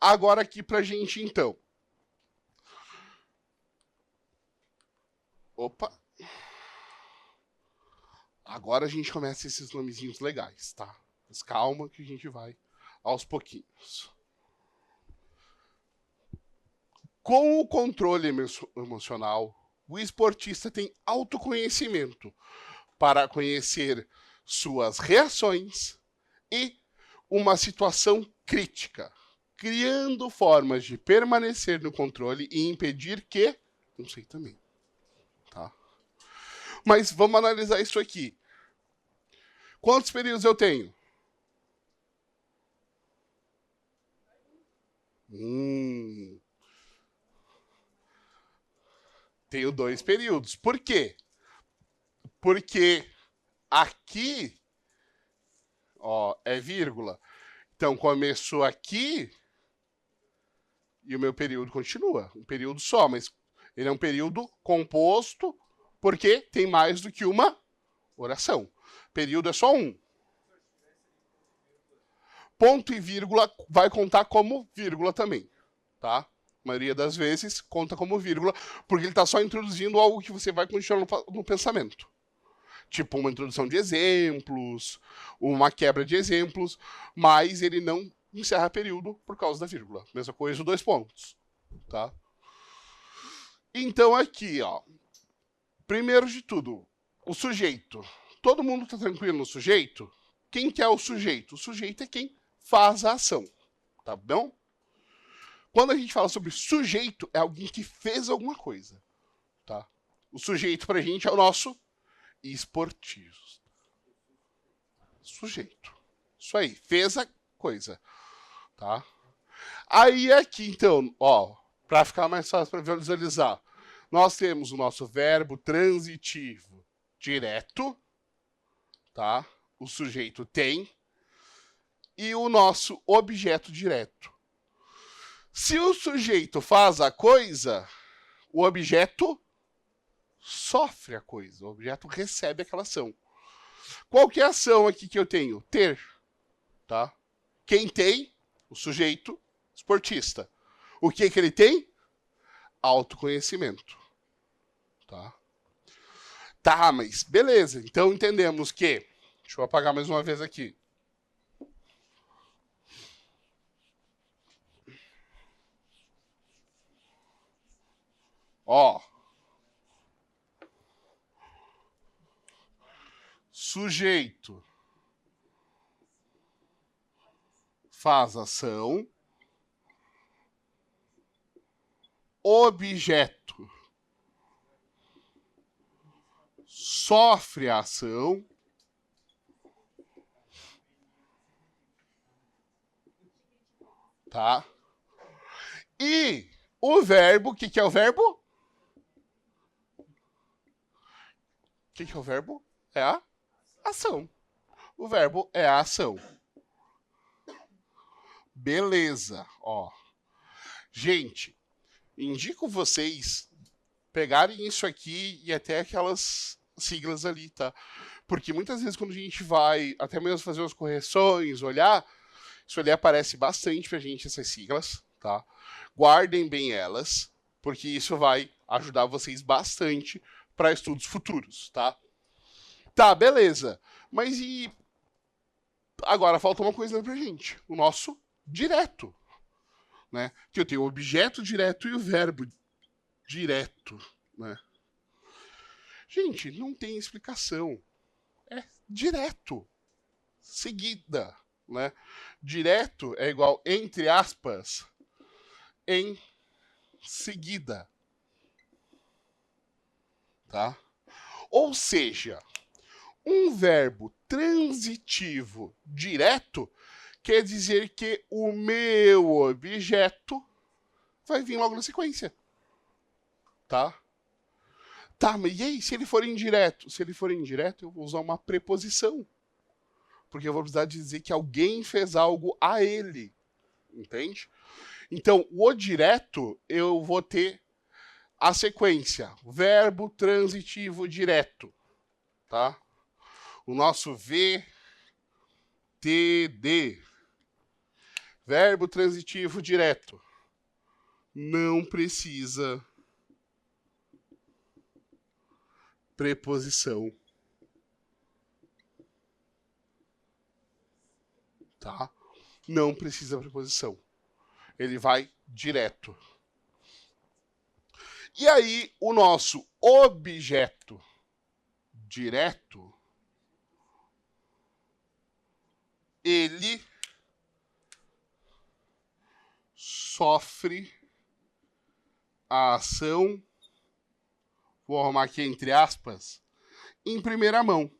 Agora aqui pra gente, então. Opa. Agora a gente começa esses nomezinhos legais, tá? Mas calma que a gente vai aos pouquinhos. Com o controle emocional, o esportista tem autoconhecimento para conhecer suas reações e uma situação crítica, criando formas de permanecer no controle e impedir que... Não sei também, tá? Mas vamos analisar isso aqui. Quantos períodos eu tenho? Tenho 2 períodos. Por quê? Porque aqui, ó, é vírgula. Então começou aqui e o meu período continua. Um período só, mas ele é um período composto porque tem mais do que uma oração. Período é só um. Ponto e vírgula vai contar como vírgula também, tá? A maioria das vezes conta como vírgula, porque ele está só introduzindo algo que você vai continuar no pensamento. Tipo uma introdução de exemplos, uma quebra de exemplos, mas ele não encerra período por causa da vírgula. Mesma coisa, 2 pontos, tá? Então aqui, ó, primeiro de tudo, o sujeito. Todo mundo tá tranquilo no sujeito? Quem que é o sujeito? O sujeito é quem faz a ação, tá bom? Quando a gente fala sobre sujeito, é alguém que fez alguma coisa, tá? O sujeito pra gente é o nosso esportivo. Sujeito. Isso aí, fez a coisa, tá? Aí aqui, então, ó, para ficar mais fácil para visualizar, nós temos o nosso verbo transitivo direto, tá? O sujeito tem, e o nosso objeto direto. Se o sujeito faz a coisa, o objeto sofre a coisa, o objeto recebe aquela ação. Qual que é a ação aqui que eu tenho? Ter, tá? Quem tem? O sujeito esportista. O que ele tem? Autoconhecimento, tá? Tá, mas beleza. Então entendemos que... Deixa eu apagar mais uma vez aqui. Ó. Sujeito faz ação. Objeto sofre a ação. Tá? E o verbo, o que é o verbo? O que é o verbo? É a ação. O verbo é a ação. Beleza, ó. Gente, indico vocês pegarem isso aqui e até aquelas siglas ali, tá? Porque muitas vezes quando a gente vai até mesmo fazer umas correções, olhar, isso ali aparece bastante pra gente, essas siglas, tá? Guardem bem elas, porque isso vai ajudar vocês bastante para estudos futuros, tá? Tá, beleza. Mas e agora falta uma coisa pra gente, o nosso direto, né? Que eu tenho o objeto direto e o verbo direto, né? Gente, não tem explicação. É direto. Seguida, né? Direto é igual, entre aspas, em seguida. Tá? Ou seja, um verbo transitivo direto quer dizer que o meu objeto vai vir logo na sequência. Tá? Tá, mas e aí, se ele for indireto? Se ele for indireto, eu vou usar uma preposição. Porque eu vou precisar dizer que alguém fez algo a ele. Entende? Então, o direto, eu vou ter a sequência. Verbo transitivo direto. Tá? O nosso VTD. Verbo transitivo direto. Não precisa preposição. Tá? Não precisa preposição. Ele vai direto. E aí, o nosso objeto direto, ele sofre a ação, vou arrumar aqui entre aspas, em primeira mão.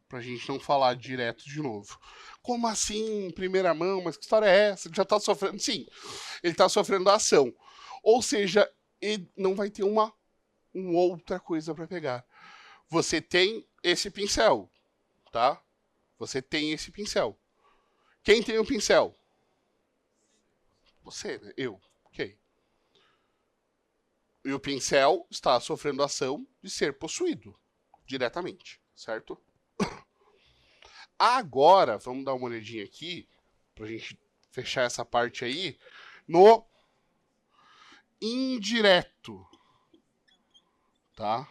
Pra gente não falar direto de novo. Como assim, em primeira mão? Mas que história é essa? Ele já tá sofrendo? Sim, ele tá sofrendo a ação. Ou seja, ele não vai ter uma outra coisa para pegar. Você tem esse pincel, tá? Você tem esse pincel. Quem tem o pincel? Você, né? Eu. Ok. E o pincel está sofrendo a ação de ser possuído diretamente, certo? Agora, vamos dar uma olhadinha aqui, pra gente fechar essa parte aí, no indireto, tá?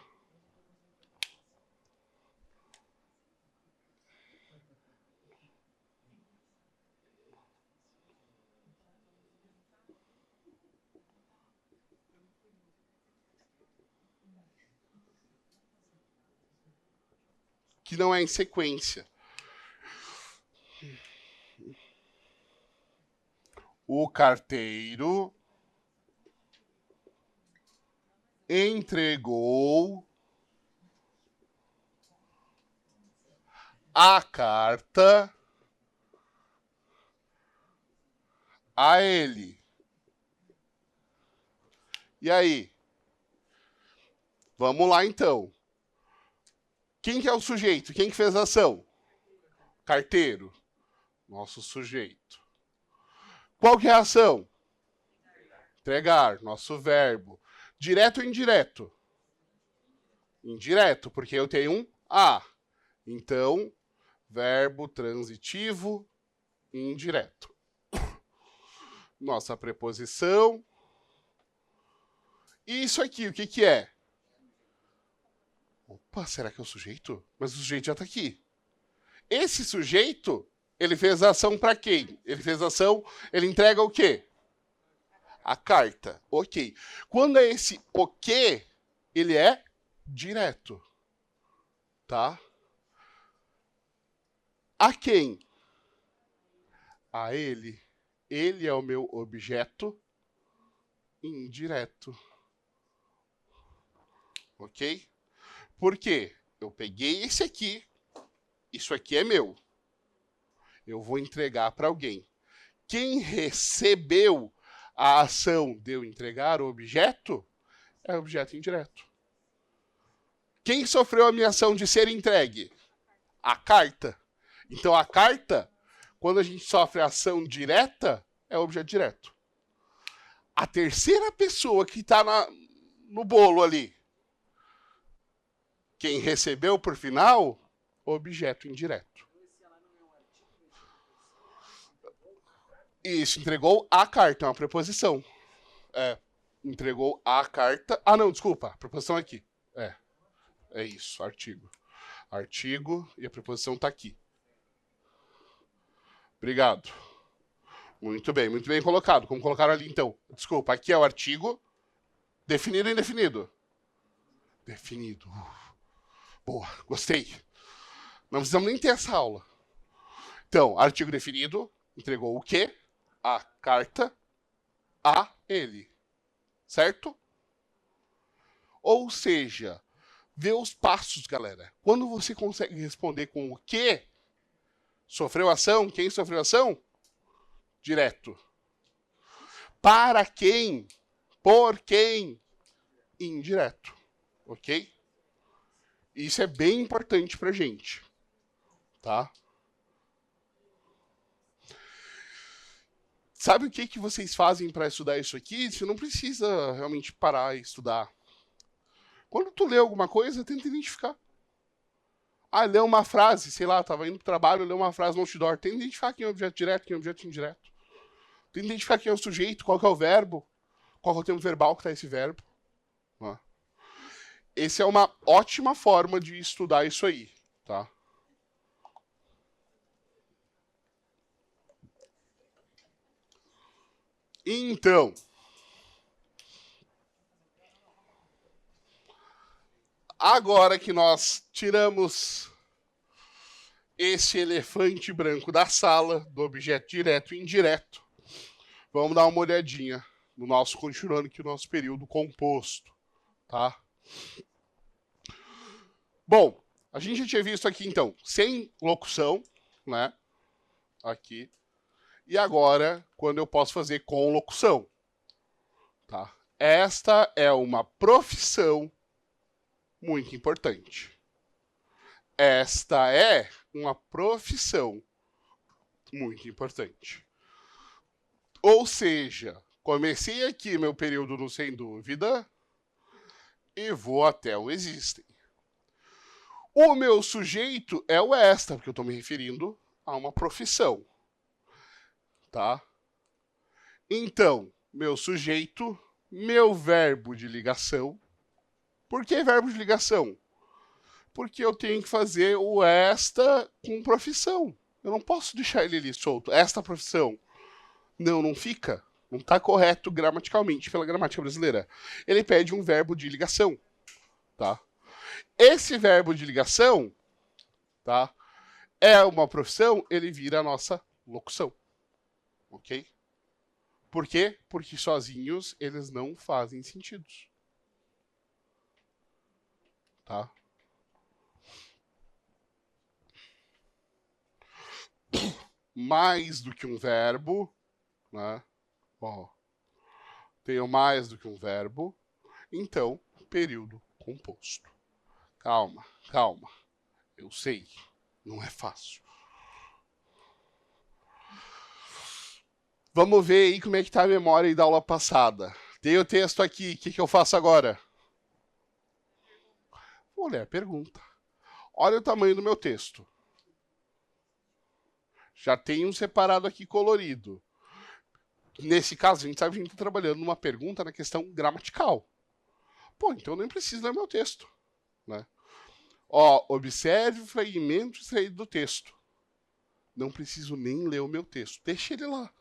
Que não é em sequência. O carteiro entregou a carta a ele. E aí? Vamos lá então. Quem que é o sujeito? Quem que fez a ação? Carteiro. Nosso sujeito. Qual que é a ação? Entregar. Nosso verbo. Direto ou indireto? Indireto, porque eu tenho um a. Então, verbo transitivo indireto. Nossa preposição. E isso aqui, o que que é? Opa, será que é o sujeito? Mas o sujeito já está aqui. Esse sujeito, ele fez a ação para quem? Ele fez a ação, ele entrega o quê? A carta. Ok. Quando é esse o quê, ele é direto. Tá? A quem? A ele. Ele é o meu objeto indireto. Ok? Por quê? Eu peguei esse aqui, isso aqui é meu. Eu vou entregar para alguém. Quem recebeu a ação de eu entregar o objeto é o objeto indireto. Quem sofreu a minha ação de ser entregue? A carta. Então a carta, quando a gente sofre a ação direta, é o objeto direto. A terceira pessoa que está no bolo ali, quem recebeu por final, objeto indireto. Isso, entregou a carta, é uma preposição. Entregou a carta. Ah, não, desculpa, a preposição é aqui. É isso, artigo. Artigo e a preposição está aqui. Obrigado. Muito bem colocado. Como colocaram ali, então? Desculpa, aqui é o artigo. Definido ou indefinido? Definido. Boa, gostei. Não precisamos nem ter essa aula. Então, artigo definido, entregou o quê? A carta a ele. Certo? Ou seja, vê os passos, galera. Quando você consegue responder com o quê? Sofreu ação? Quem sofreu ação? Direto. Para quem? Por quem? Indireto. Ok? Isso é bem importante pra gente. Tá? Sabe o que vocês fazem para estudar isso aqui? Você não precisa realmente parar e estudar. Quando tu lê alguma coisa, tenta identificar. Ah, leu uma frase, sei lá, tava indo pro trabalho, leu uma frase no outdoor. Tem que identificar quem é o objeto direto, quem é o objeto indireto. Tem que identificar quem é o sujeito, qual que é o verbo, qual que é o tempo verbal que tá esse verbo. Essa é uma ótima forma de estudar isso aí, tá? Então, agora que nós tiramos esse elefante branco da sala, do objeto direto e indireto, vamos dar uma olhadinha no nosso, continuando aqui o nosso período composto, tá? Bom, a gente já tinha visto aqui, então, sem locução, né? Aqui. E agora, quando eu posso fazer com locução, tá? Esta é uma profissão muito importante. Esta é uma profissão muito importante. Ou seja, comecei aqui meu período no sem dúvida e vou até o existem. O meu sujeito é o esta, porque eu estou me referindo a uma profissão. Tá? Então, meu sujeito, meu verbo de ligação. Por que verbo de ligação? Porque eu tenho que fazer o esta com profissão. Eu não posso deixar ele ali solto. Esta profissão. Não, não fica. Não está correto gramaticalmente pela gramática brasileira. Ele pede um verbo de ligação. Tá? Esse verbo de ligação, tá? É uma profissão, ele vira a nossa locução. Ok? Por quê? Porque sozinhos eles não fazem sentido. Tá? Mais do que um verbo, né? Ó, tenho mais do que um verbo, então, período composto. Calma, calma. Eu sei, não é fácil. Vamos ver aí como é que tá a memória aí da aula passada. Tem o texto aqui, o que eu faço agora? Vou ler a pergunta. Olha o tamanho do meu texto. Já tem um separado aqui colorido. Nesse caso, a gente sabe que a gente está trabalhando numa pergunta na questão gramatical. Pô, então eu nem preciso ler meu texto. Né? Ó, observe o fragmento extraído do texto. Não preciso nem ler o meu texto. Deixa ele lá.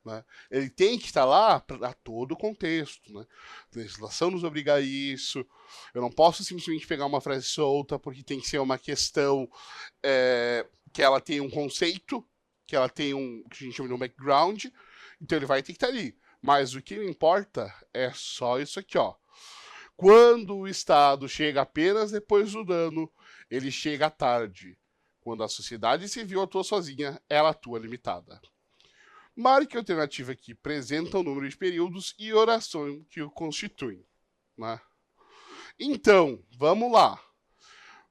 Né? Ele tem que estar lá para todo o contexto. Né? A legislação nos obriga a isso. Eu não posso simplesmente pegar uma frase solta, porque tem que ser uma questão que ela tem um conceito, que ela tem um que a gente chama de um background, então ele vai ter que estar ali. Mas o que me importa é só isso aqui, ó. Quando o Estado chega apenas depois do dano, ele chega tarde. Quando a sociedade civil atua sozinha, ela atua limitada. Marque a alternativa que apresenta o número de períodos e oração que o constituem. Né? Então, vamos lá.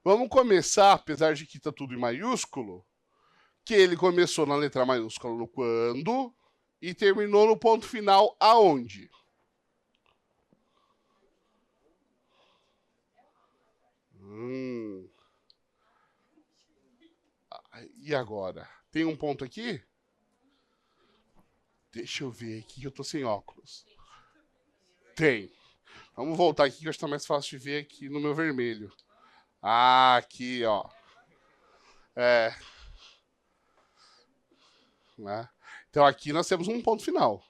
Vamos começar, apesar de que está tudo em maiúsculo, que ele começou na letra maiúscula no quando e terminou no ponto final aonde? E agora? Tem um ponto aqui? Deixa eu ver aqui que eu tô sem óculos. Tem. Vamos voltar aqui que eu acho que tá mais fácil de ver aqui no meu vermelho. Ah, aqui, ó. É. Né? Então aqui nós temos um ponto final.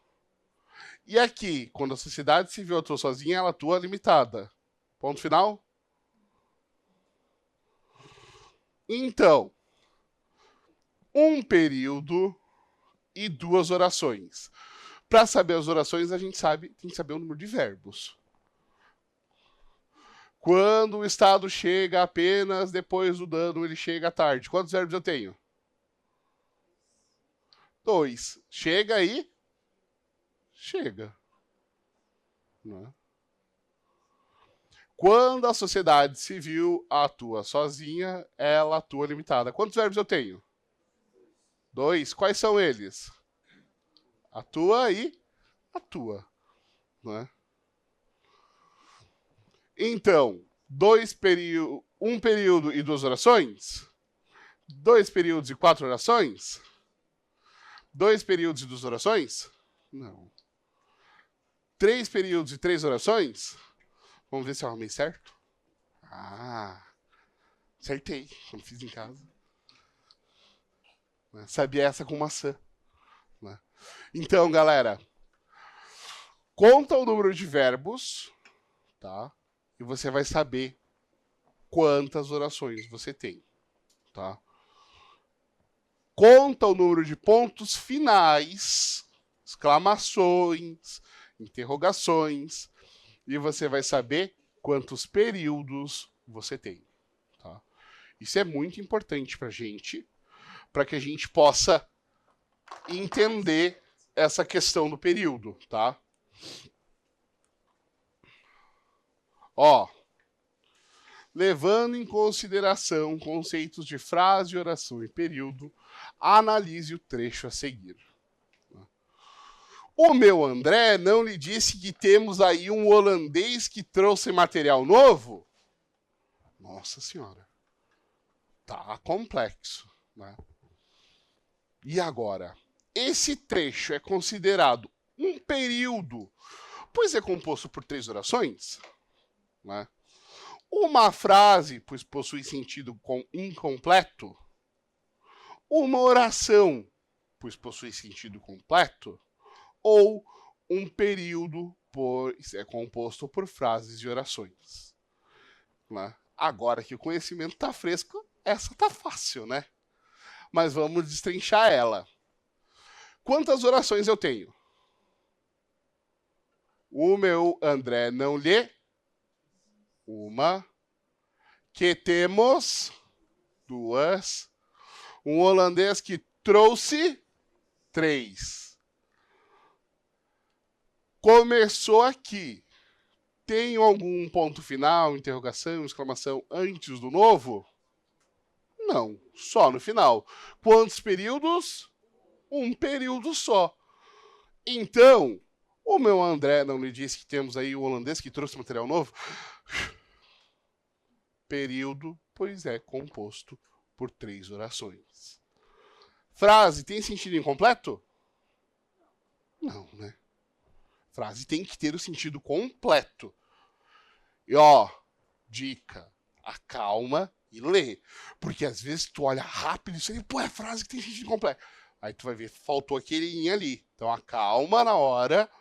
E aqui, quando a sociedade civil atua sozinha, ela atua limitada. Ponto final? Então, um período e duas orações. Para saber as orações, a gente tem que saber o número de verbos. Quando o Estado chega apenas depois do dano, ele chega tarde. Quantos verbos eu tenho? 2. Chega aí? Chega. Né? Quando a sociedade civil atua sozinha, ela atua limitada. Quantos verbos eu tenho? 2. Quais são eles? Atua e atua. Né? Então, 2 períodos. Um período e 2 orações? 2 períodos e 4 orações? 2 períodos e 2 orações? Não. 3 períodos e 3 orações? Vamos ver se eu arrumei certo. Ah, acertei. Não fiz em casa. Sabia essa com maçã. Então, galera, conta o número de verbos, tá? E você vai saber quantas orações você tem, tá? Conta o número de pontos finais, exclamações, interrogações, e você vai saber quantos períodos você tem, tá? Isso é muito importante pra gente, para que a gente possa entender essa questão do período, tá? Ó, levando em consideração conceitos de frase, oração e período, analise o trecho a seguir. O meu André não lhe disse que temos aí um holandês que trouxe material novo? Nossa senhora. Tá complexo, né? E agora? Esse trecho é considerado um período, pois é composto por 3 orações, né? Uma frase, pois possui sentido incompleto. Uma oração, pois possui sentido completo. Ou um período, pois é composto por frases e orações. Né? Agora que o conhecimento está fresco, essa tá fácil, né? Mas vamos destrinchar ela. Quantas orações eu tenho? O meu André não lhe. Uma. Que temos. 2. Um holandês que trouxe. 3. Começou aqui. Tem algum ponto final, interrogação, exclamação antes do novo? Não, só no final. Quantos períodos? Um período só. Então, o meu André não lhe disse que temos aí o holandês que trouxe material novo? Período, pois é composto por 3 orações. Frase tem sentido incompleto? Não, né? Frase tem que ter o sentido completo. E ó, dica, acalma e lê. Porque às vezes tu olha rápido e você, pô, é frase que tem sentido completo. Aí tu vai ver, faltou aquele ali. Então acalma na hora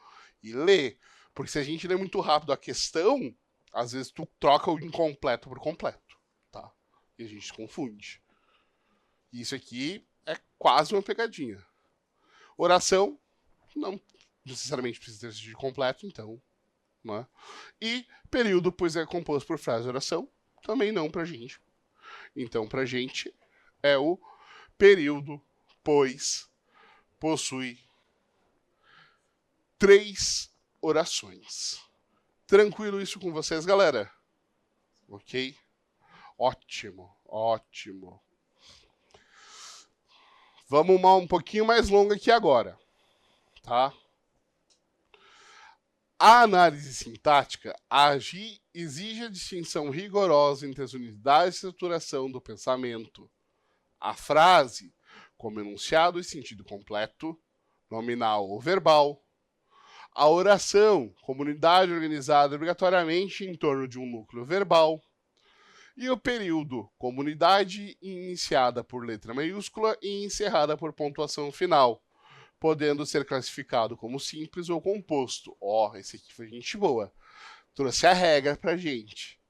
e lê. Porque se a gente lê muito rápido a questão, às vezes tu troca o incompleto por completo, tá? E a gente se confunde. E isso aqui é quase uma pegadinha. Oração, não necessariamente precisa ter sentido completo, então, né? E período, pois é composto por frase e oração, também não pra gente. Então, pra gente, é o período, pois possui 3 orações. Tranquilo isso com vocês, galera? Ok? Ótimo, ótimo. Vamos um pouquinho mais longo aqui agora, tá? A análise sintática exige a distinção rigorosa entre as unidades de estruturação do pensamento. A frase, como enunciado e sentido completo, nominal ou verbal. A oração, como unidade organizada obrigatoriamente em torno de um núcleo verbal. E o período, como unidade iniciada por letra maiúscula e encerrada por pontuação final, podendo ser classificado como simples ou composto. Ó, esse aqui foi gente boa. Trouxe a regra pra gente.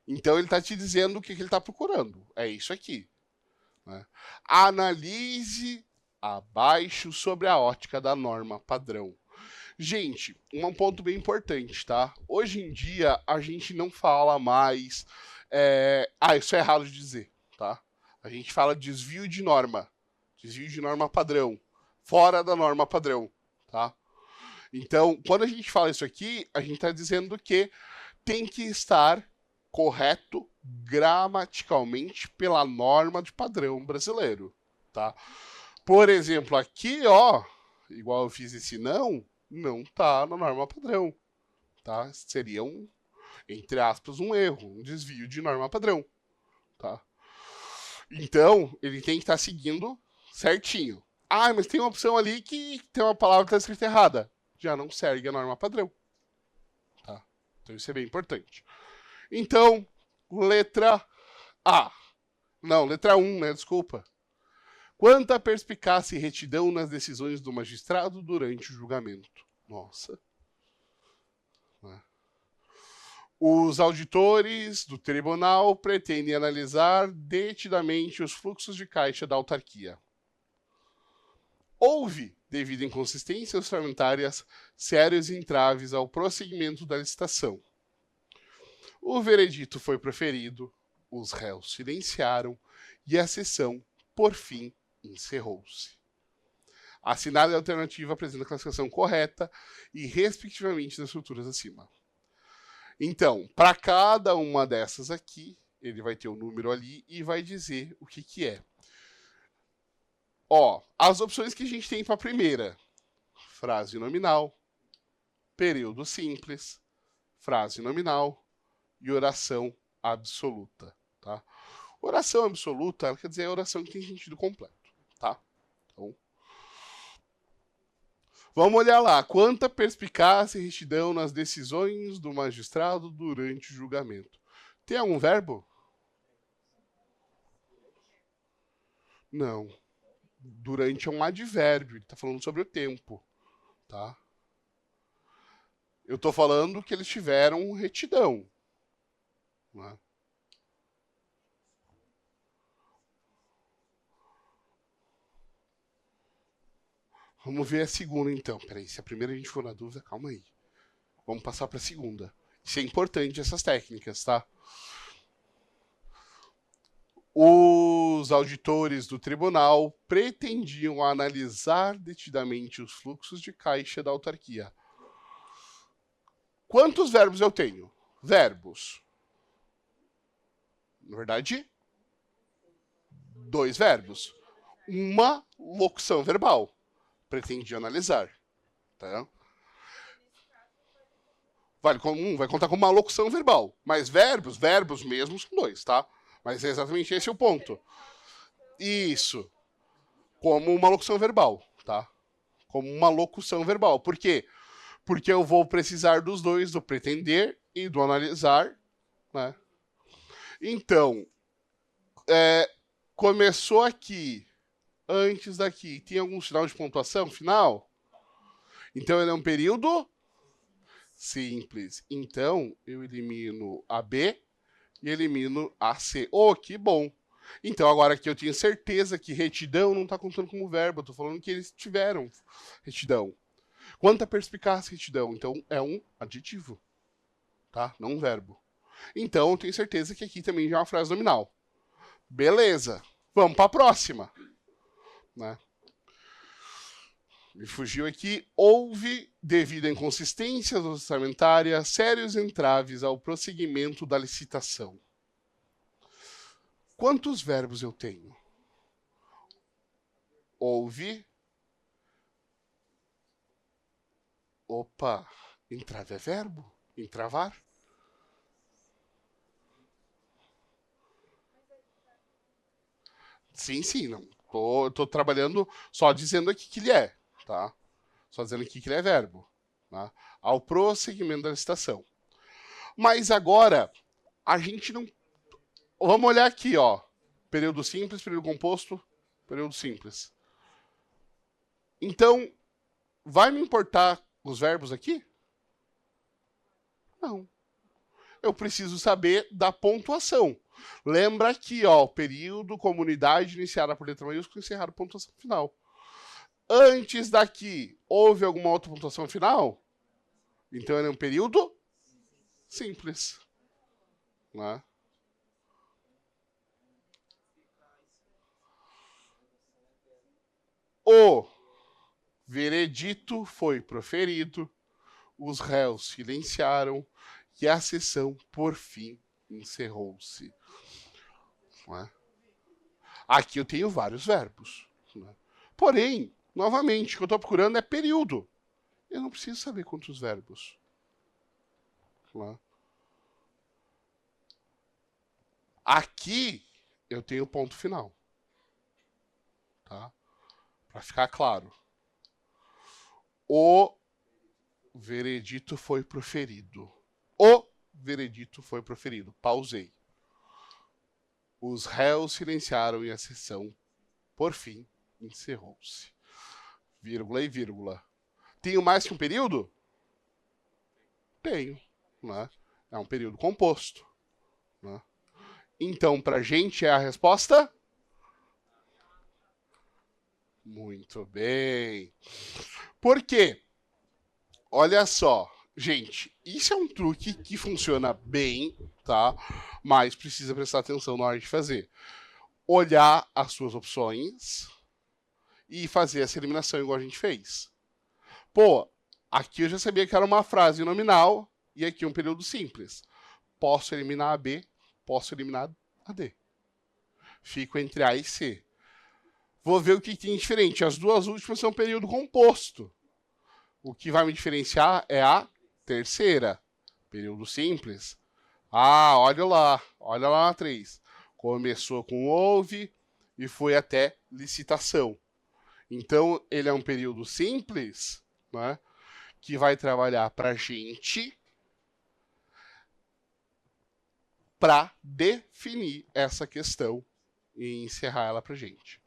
Então ele tá te dizendo o que ele tá procurando. É isso aqui. Né? Analise abaixo sobre a ótica da norma padrão. Gente, um ponto bem importante, tá? Hoje em dia a gente não fala mais... isso é errado de dizer, tá? A gente fala desvio de norma. Desvio de norma padrão. Fora da norma padrão, tá? Então, quando a gente fala isso aqui, a gente está dizendo que tem que estar correto gramaticalmente pela norma de padrão brasileiro, tá? Por exemplo, aqui, ó, igual eu fiz esse não tá na norma padrão, tá? Seria um... entre aspas, um erro, um desvio de norma padrão. Tá? Então, ele tem que estar seguindo certinho. Ah, mas tem uma opção ali que tem uma palavra que está escrita errada. Já não segue a norma padrão. Tá? Então, isso é bem importante. Então, letra A. Não, letra 1, né? Desculpa. Quanta perspicácia e retidão nas decisões do magistrado durante o julgamento. Nossa. Os auditores do tribunal pretendem analisar detidamente os fluxos de caixa da autarquia. Houve, devido a inconsistências fragmentárias, sérios entraves ao prosseguimento da licitação. O veredito foi proferido, os réus silenciaram e a sessão, por fim, encerrou-se. Assinada a alternativa apresenta a classificação correta e respectivamente das estruturas acima. Então, para cada uma dessas aqui, ele vai ter o número ali e vai dizer o que é. Ó, as opções que a gente tem para a primeira: frase nominal, período simples, frase nominal e oração absoluta, tá? Oração absoluta quer dizer a oração que tem sentido completo, tá? Então, vamos olhar lá. Quanta perspicácia e retidão nas decisões do magistrado durante o julgamento. Tem algum verbo? Não. Durante é um advérbio. Ele está falando sobre o tempo. Tá? Eu estou falando que eles tiveram retidão. Né? Vamos ver a segunda, então. Peraí, se a primeira a gente for na dúvida, calma aí. Vamos passar para a segunda. Isso é importante, essas técnicas, tá? Os auditores do tribunal pretendiam analisar detidamente os fluxos de caixa da autarquia. Quantos verbos eu tenho? Verbos. Na verdade, 2 verbos. Uma locução verbal. Pretendia analisar. Tá? Vai contar como uma locução verbal. Mas verbos mesmo são 2, tá? Mas é exatamente esse o ponto. Isso. Como uma locução verbal, tá? Como uma locução verbal. Por quê? Porque eu vou precisar dos dois, do pretender e do analisar, né? Então, começou aqui, antes daqui, tem algum sinal de pontuação final? Então, ele é um período simples. Então, eu elimino a B e elimino a C. Oh, que bom! Então, agora aqui eu tenho certeza que retidão não está contando como verbo. Eu estou falando que eles tiveram retidão. Quanta perspicácia retidão? Então, é um adjetivo, tá? Não um verbo. Então, eu tenho certeza que aqui também já é uma frase nominal. Beleza. Vamos para a próxima. Né? Me fugiu aqui. Houve, devido à inconsistência orçamentária, sérios entraves ao prosseguimento da licitação. Quantos verbos eu tenho? Houve. Opa, entrave é verbo? Entravar? Sim, não. Tô trabalhando só dizendo aqui que ele é, tá? Só dizendo aqui que ele é verbo. Tá? Ao prosseguimento da licitação. Mas agora, a gente não... Vamos olhar aqui, ó. Período simples, período composto, período simples. Então, vai me importar os verbos aqui? Não. Eu preciso saber da pontuação. Lembra aqui, ó, o período, comunidade iniciada por letra maiúscula e encerrada por pontuação final. Antes daqui, houve alguma outra pontuação final? Então, ele é um período simples. Né? O veredito foi proferido, os réus silenciaram e a sessão, por fim, encerrou-se. É? Aqui eu tenho vários verbos. Né? Porém, novamente, o que eu estou procurando é período. Eu não preciso saber quantos verbos. Né? Aqui eu tenho ponto final. Tá? Para ficar claro. O veredito foi proferido. O veredito foi proferido. Pausei. Os réus silenciaram e a sessão, por fim, encerrou-se. Vírgula e vírgula. Tenho mais que um período? Tenho. Né? É um período composto. Né? Então, para a gente é a resposta? Muito bem. Por quê? Olha só, gente, isso é um truque que funciona bem, tá? Mas precisa prestar atenção na hora de fazer. Olhar as suas opções e fazer essa eliminação igual a gente fez. Pô, aqui eu já sabia que era uma frase nominal e aqui um período simples. Posso eliminar a B, posso eliminar a D. Fico entre A e C. Vou ver o que tem diferente. As duas últimas são período composto. O que vai me diferenciar é a terceira. Período simples. Ah, olha lá na 3. Começou com houve e foi até licitação. Então, ele é um período simples, né, que vai trabalhar para a gente para definir essa questão e encerrar ela para a gente.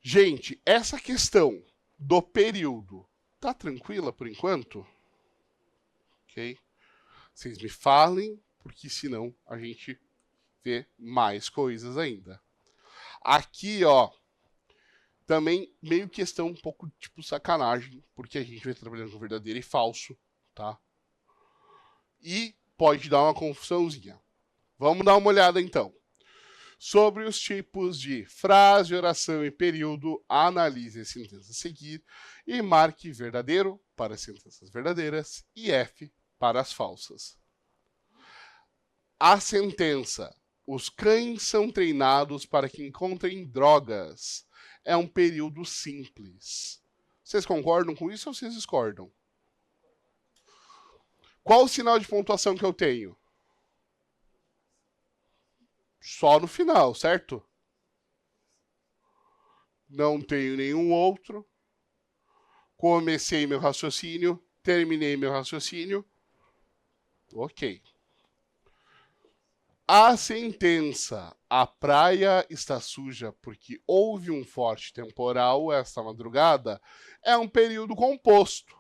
Gente, essa questão do período tá tranquila por enquanto? Ok? Vocês me falem, porque senão a gente vê mais coisas ainda. Aqui, ó, também meio questão um pouco tipo sacanagem, porque a gente vai trabalhando com verdadeiro e falso, tá? E pode dar uma confusãozinha. Vamos dar uma olhada então. Sobre os tipos de frase, oração e período, analise a sentença a seguir e marque verdadeiro para as sentenças verdadeiras e F para as falsas. A sentença: os cães são treinados para que encontrem drogas. É um período simples. Vocês concordam com isso ou vocês discordam? Qual o sinal de pontuação que eu tenho? Só no final, certo? Não tenho nenhum outro. Comecei meu raciocínio, terminei meu raciocínio. Ok. A sentença: a praia está suja porque houve um forte temporal esta madrugada, é um período composto.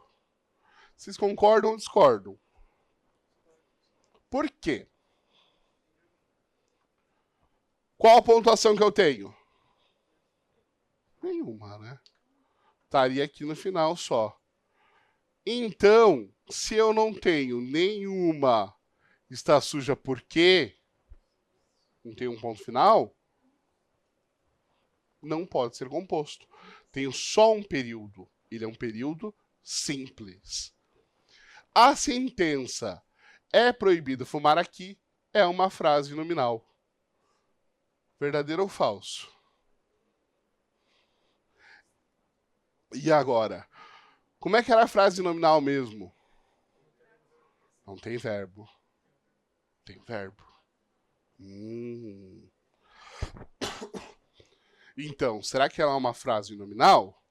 Vocês concordam ou discordam? Por quê? Qual a pontuação que eu tenho? Nenhuma, né? Estaria aqui no final só. Então, se eu não tenho nenhuma está suja por quê? Não tem um ponto final? Não pode ser composto. Tenho só um período. Ele é um período simples. A sentença é proibido fumar aqui é uma frase nominal. Verdadeiro ou falso? E agora? Como é que era a frase nominal mesmo? Não tem verbo. Tem verbo. Então, será que ela é uma frase nominal?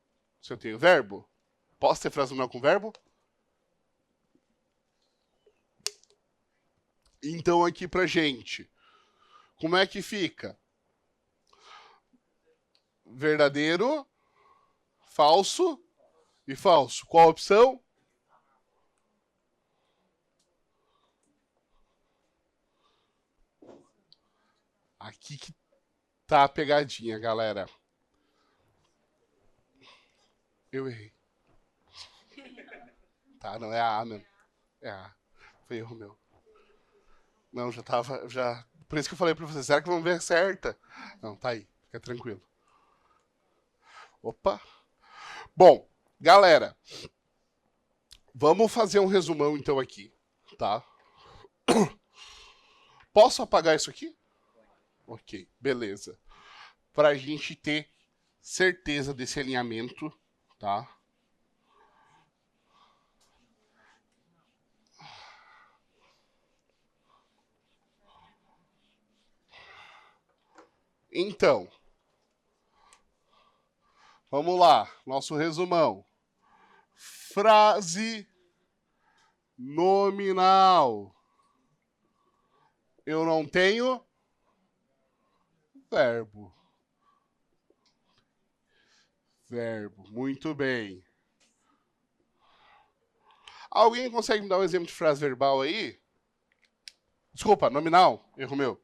Se eu tenho verbo? Posso ter frase nominal com verbo? Então, aqui pra gente, como é que fica? Verdadeiro, falso e falso. Qual a opção? Aqui que tá a pegadinha, galera. Eu errei. Tá, não é a A mesmo. É a A. Foi erro meu. Não, já tava. Já... Por isso que eu falei pra vocês, será que vamos ver certa? Não, tá aí. Fica tranquilo. Opa. Bom, galera. Vamos fazer um resumão então aqui, tá? Posso apagar isso aqui? Ok, beleza. Pra gente ter certeza desse alinhamento, tá? Então, vamos lá, nosso resumão. Frase nominal. Eu não tenho verbo. Verbo, muito bem. Alguém consegue me dar um exemplo de frase verbal aí? Desculpa, nominal, erro meu.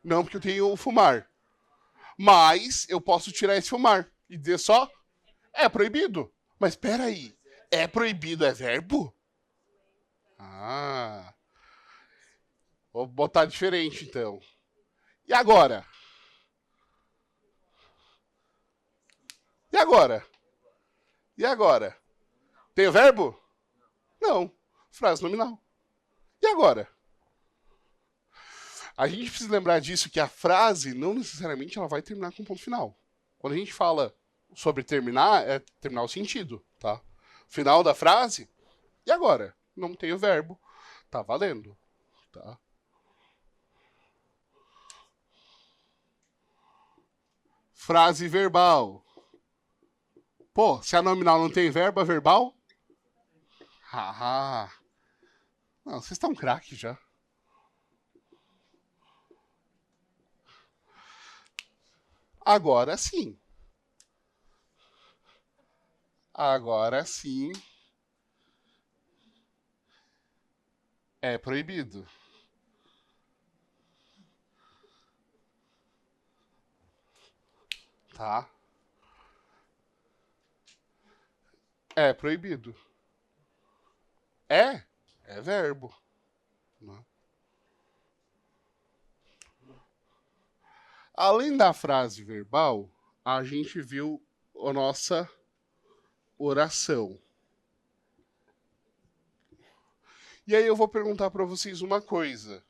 Não, porque eu tenho o fumar. Mas eu posso tirar esse fumar e dizer só, é proibido. Mas espera aí, é proibido, é verbo? Ah, vou botar diferente então. E agora? E agora? E agora? Tem o verbo? Não. Frase nominal. E agora? A gente precisa lembrar disso, que a frase não necessariamente ela vai terminar com um ponto final. Quando a gente fala sobre terminar, é terminar o sentido, tá? Final da frase, e agora? Não tem o verbo, tá valendo, tá? Frase verbal. Pô, se a nominal não tem verbo, é verbal? Haha. Não, vocês estão craque já. Agora sim. Agora sim. É proibido. Tá? É proibido. É? É verbo. Né? Além da frase verbal, a gente viu a nossa oração. E aí eu vou perguntar para vocês uma coisa.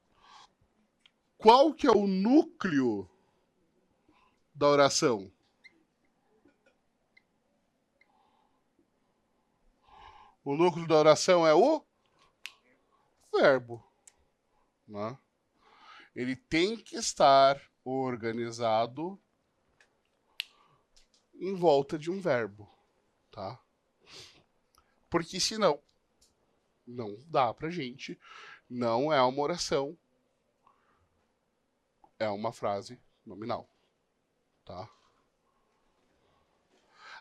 Qual que é o núcleo da oração? O núcleo da oração é o verbo. Né? Ele tem que estar organizado em volta de um verbo. Tá? Porque senão, não dá pra gente. Não é uma oração. É uma frase nominal. Tá?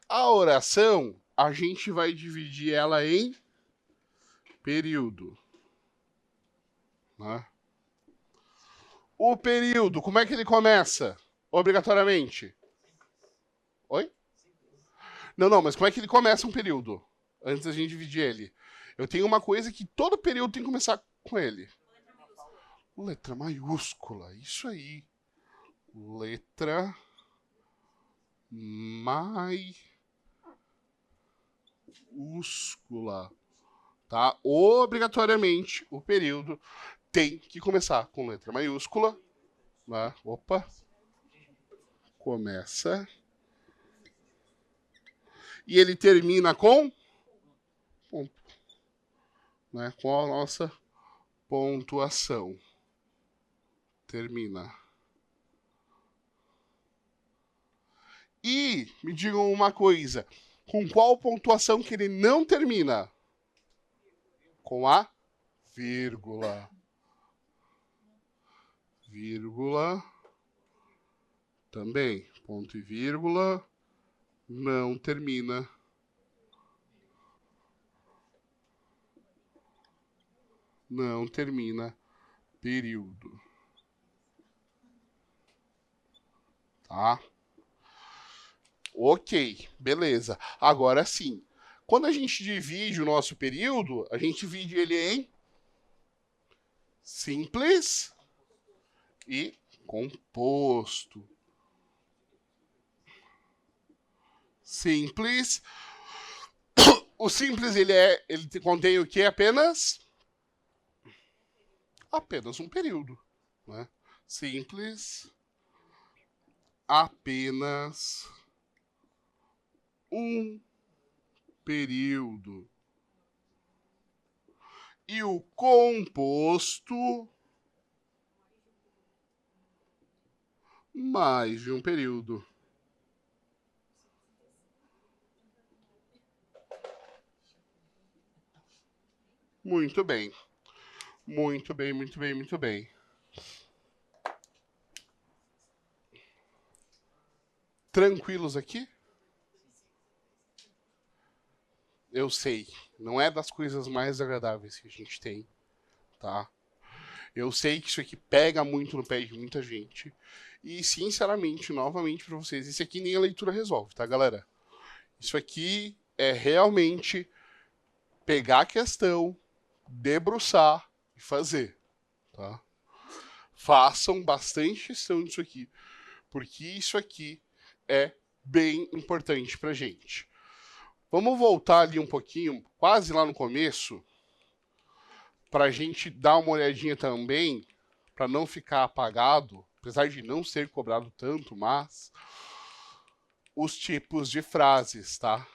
A oração, a gente vai dividir ela em período. Né? O período, como é que ele começa? Obrigatoriamente. Oi? Não, mas como é que ele começa um período? Antes da gente dividir ele. Eu tenho uma coisa que todo período tem que começar com ele. Letra maiúscula, isso aí. Letra maiúscula. Tá? Obrigatoriamente, o período tem que começar com letra maiúscula. Né? Opa. Começa. E ele termina com ponto. Né? Com a nossa pontuação. Termina. E me digam uma coisa. Com qual pontuação que ele não termina? Com a vírgula. Vírgula. Também. Ponto e vírgula. Não termina. Não termina período. Tá? Ok, beleza. Agora sim. Quando a gente divide o nosso período, a gente divide ele em simples e composto. Simples. O simples ele contém o que apenas? Apenas um período, né? Simples, apenas um período. e o composto mais de um período. Muito bem. Muito bem, muito bem, muito bem. Tranquilos aqui? Eu sei, não é das coisas mais agradáveis que a gente tem, tá? Eu sei que isso aqui pega muito no pé de muita gente. E, sinceramente, novamente para vocês, isso aqui nem a leitura resolve, tá, galera? Isso aqui é realmente pegar a questão, debruçar e fazer, tá? Façam bastante questão disso aqui, porque isso aqui é bem importante pra gente. Vamos voltar ali um pouquinho, quase lá no começo, para a gente dar uma olhadinha também, para não ficar apagado, apesar de não ser cobrado tanto, mas os tipos de frases, tá?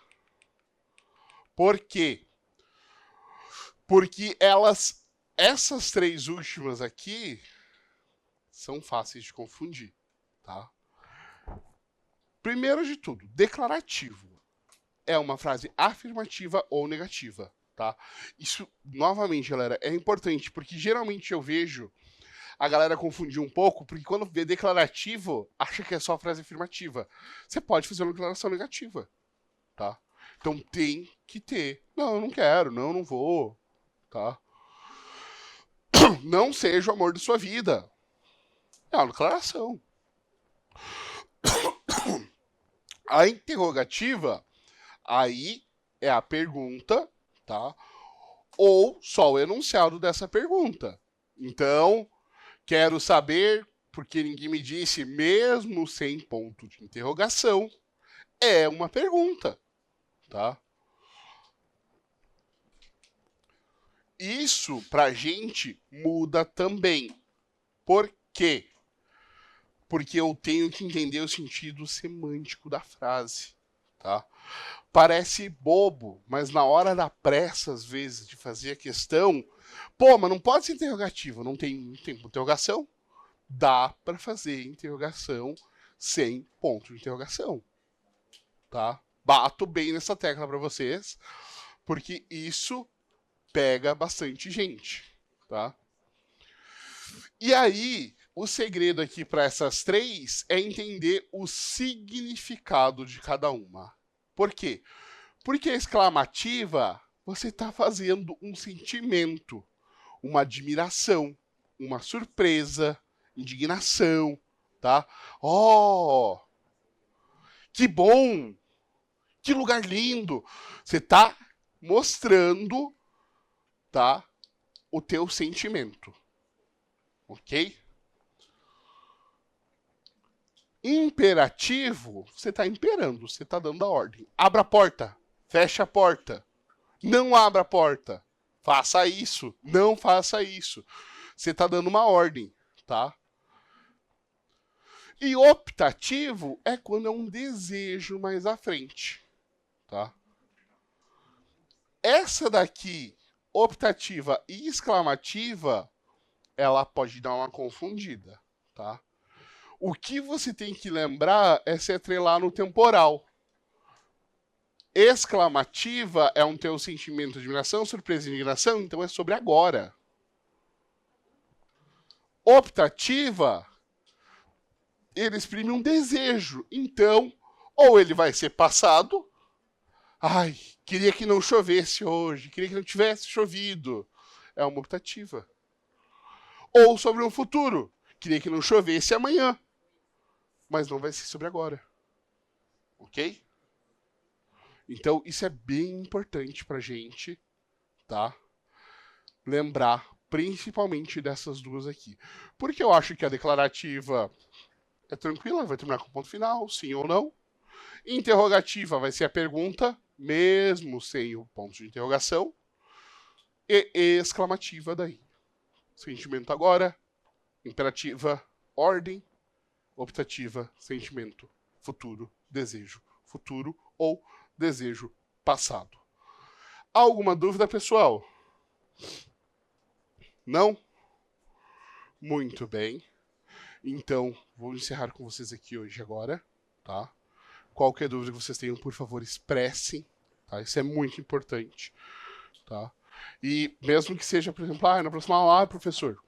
Por quê? Porque essas três últimas aqui, são fáceis de confundir, tá? Primeiro de tudo, declarativo é uma frase afirmativa ou negativa, tá? Isso, novamente, galera, é importante, porque geralmente eu vejo a galera confundir um pouco, porque quando vê declarativo, acha que é só frase afirmativa. Você pode fazer uma declaração negativa, tá? Então tem que ter. Não, eu não quero, não, eu não vou, tá? Não seja o amor de sua vida. É uma declaração. A interrogativa, aí é a pergunta, tá? Ou só o enunciado dessa pergunta. Então, quero saber, porque ninguém me disse, mesmo sem ponto de interrogação, é uma pergunta, tá? Isso pra gente muda também. Por quê? Porque eu tenho que entender o sentido semântico da frase, tá? Parece bobo, mas na hora da pressa, às vezes, de fazer a questão, pô, mas não pode ser interrogativo, não tem interrogação? Dá para fazer interrogação sem ponto de interrogação, tá? Bato bem nessa tecla para vocês, porque isso pega bastante gente, tá? E aí, o segredo aqui para essas três é entender o significado de cada uma. Por quê? Porque a exclamativa, você está fazendo um sentimento, uma admiração, uma surpresa, indignação, tá? Oh, que bom! Que lugar lindo! Você está mostrando, tá, o teu sentimento, ok? Imperativo, você está imperando, você está dando a ordem. Abra a porta, fecha a porta, não abra a porta, faça isso, não faça isso. Você está dando uma ordem, tá? E optativo é quando é um desejo mais à frente, tá? Essa daqui, optativa e exclamativa, ela pode dar uma confundida, tá? O que você tem que lembrar é se atrelar no temporal. Exclamativa é um teu sentimento de admiração, surpresa e indignação, então é sobre agora. Optativa, ele exprime um desejo, então, ou ele vai ser passado, ai, queria que não chovesse hoje, queria que não tivesse chovido, é uma optativa. Ou sobre um futuro, queria que não chovesse amanhã, mas não vai ser sobre agora, ok? Então, isso é bem importante pra gente, tá? Lembrar, principalmente dessas duas aqui. Porque eu acho que a declarativa é tranquila, vai terminar com ponto final, sim ou não. Interrogativa vai ser a pergunta, mesmo sem o ponto de interrogação. E exclamativa daí. Sentimento agora, imperativa, ordem, optativa, sentimento, futuro, desejo, futuro ou desejo passado. Alguma dúvida, pessoal? Não? Muito bem. Então, vou encerrar com vocês aqui hoje agora, tá? Qualquer dúvida que vocês tenham, por favor, expressem, tá? Isso é muito importante, tá? E mesmo que seja, por exemplo, na próxima aula, professor,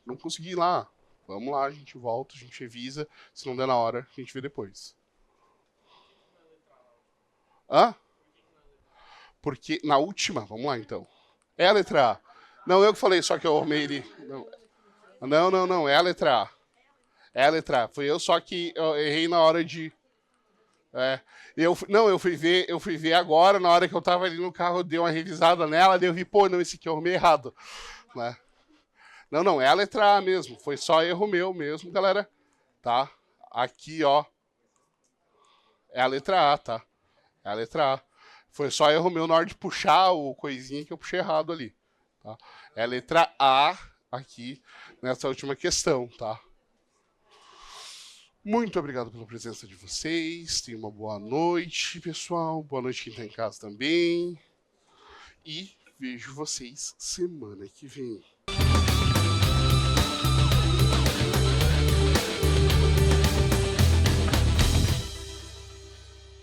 não consegui ir lá. Vamos lá, a gente volta, a gente revisa. Se não der na hora, a gente vê depois. Hã? Porque na última, vamos lá então. É a letra A. Não, eu que falei, só que eu arrumei ele. Não, é a letra A. É a letra A. Foi eu só que eu errei na hora de. Eu fui ver agora, na hora que eu tava ali no carro, eu dei uma revisada nela, daí eu vi, pô, não, esse aqui eu arrumei errado. Né? Não, é a letra A mesmo. Foi só erro meu mesmo, galera. Tá? Aqui, ó. É a letra A, tá? É a letra A. Foi só erro meu na hora de puxar o coisinha que eu puxei errado ali. Tá? É a letra A aqui nessa última questão, tá? Muito obrigado pela presença de vocês. Tenham uma boa noite, pessoal. Boa noite quem está em casa também. E vejo vocês semana que vem.